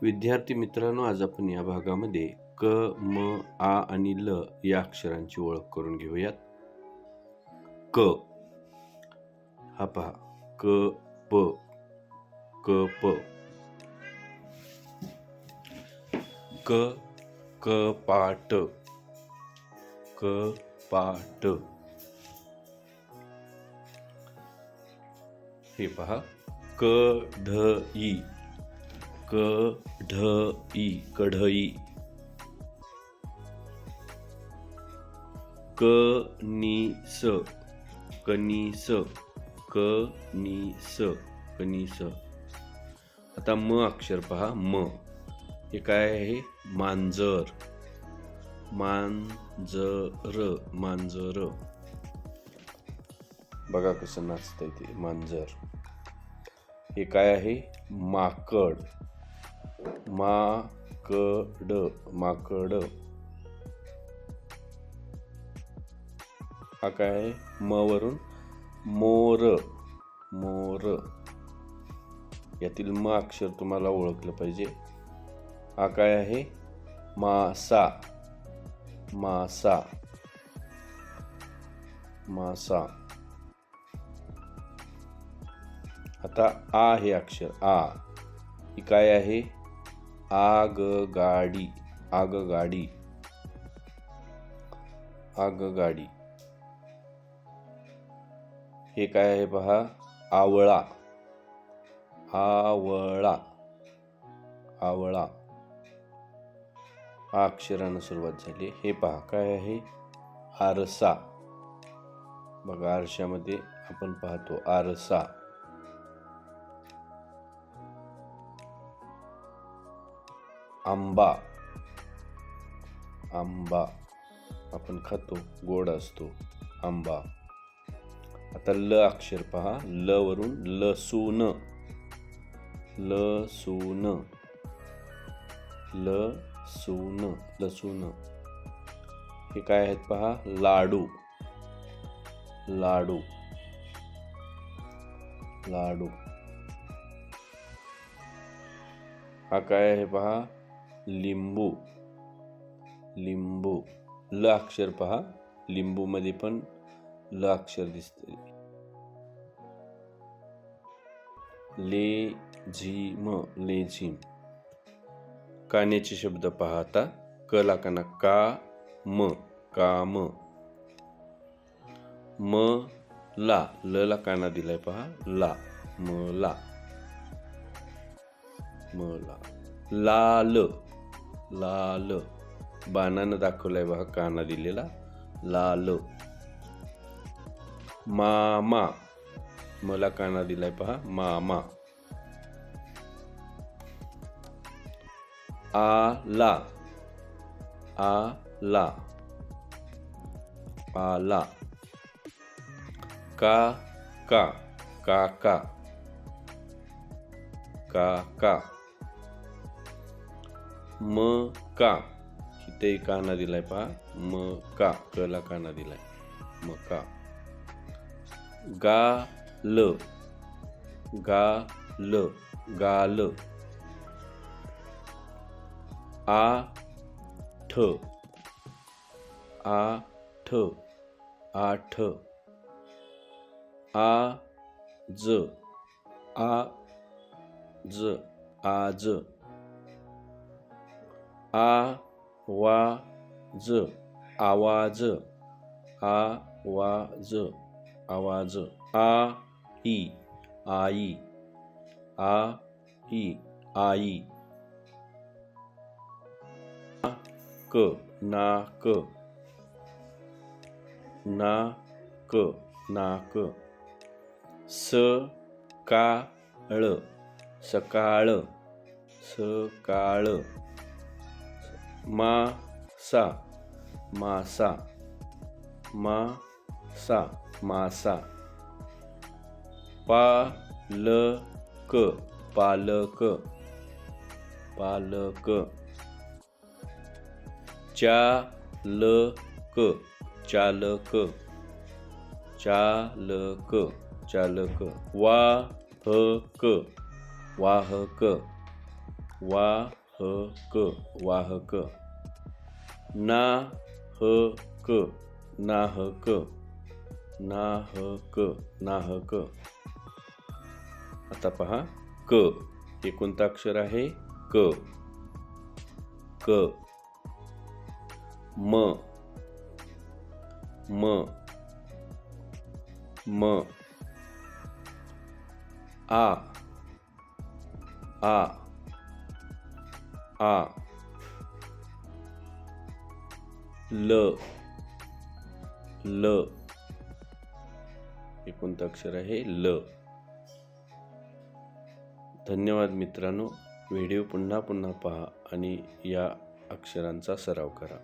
विद्यार्थी मित्रांनो, आज आपण या भागामध्ये क, म, आ आणि ल या अक्षरांची ओळख करून घेऊयात. क हा पहा, क प क प. क कपाट कपाट. हे पहा, कढई कढई कढई. कणीस कणीस कणीस कणीस. आता म अक्षर पहा, म. हे काय आहे? मांजर मांजर मांजर. बघा कसं नाचतंय ते मांजर. हे काय आहे? माकड माकड माकड. हा काय आहे? म वरून मोर मोर. यातील म अक्षर तुम्हाला ओळखलं पाहिजे. हा काय आहे? मासा मासा मासा. आता आ हे अक्षर आ. ही काय आहे? आगगाडी आगगाडी आगगाडी. हे काय आहे पहा? आवळा आवळा आवळा. हा अक्षरानं सुरुवात झाली. हे पहा काय आहे? आरसा. बघा, आरशामध्ये आपण पाहतो आरसा. आंबा आंबा. आपण खातो, गोड असतो आंबा. आता ल अक्षर पहा, ल वरून लसूण लसूण लसूण लसूण. हे काय आहेत पहा? लाडू लाडू लाडू. हा काय आहे पहा? लिंबू लिंबू. ल अक्षर पहा, लिंबू मध्ये पण ल अक्षर दिसते. लेझिम लेझिम. कान्याचे शब्द पहा. आता क ला काना का म काम. म ला ल ला काना दिलाय पहा, ला मला मला. लाल लाल. बाणानं दाखवलाय बघा काना दिलेला, लाल. मामा मला काना दिलाय पहा, मामा. आला आला आला. काका काका काका. मका. इथे काना दिलाय पहा, मका. कला काना दिलाय, मका. गाल गाल गाल. आठ आठ आठ. आज आज आज. आवाज आवाज आवाज आवाज. आई आई आई आई. नाक नाक नाक. सकाळ सकाळ सकाळ. मासा मासा मासा मासा. पालक पालक पालक. चालक चालक चालक चालक. वाहक वाहक वाहक वाहक, नाहक नाहक नाहक नाहक. आता पहा क, हे कोणतं अक्षर आहे? क. क. म म म आ आ आ ल ल, हे कोणतं अक्षर आहे? ल. धन्यवाद मित्रांनो. व्हिडिओ पुन्हा पुन्हा पहा आणि या अक्षरांचा सराव करा.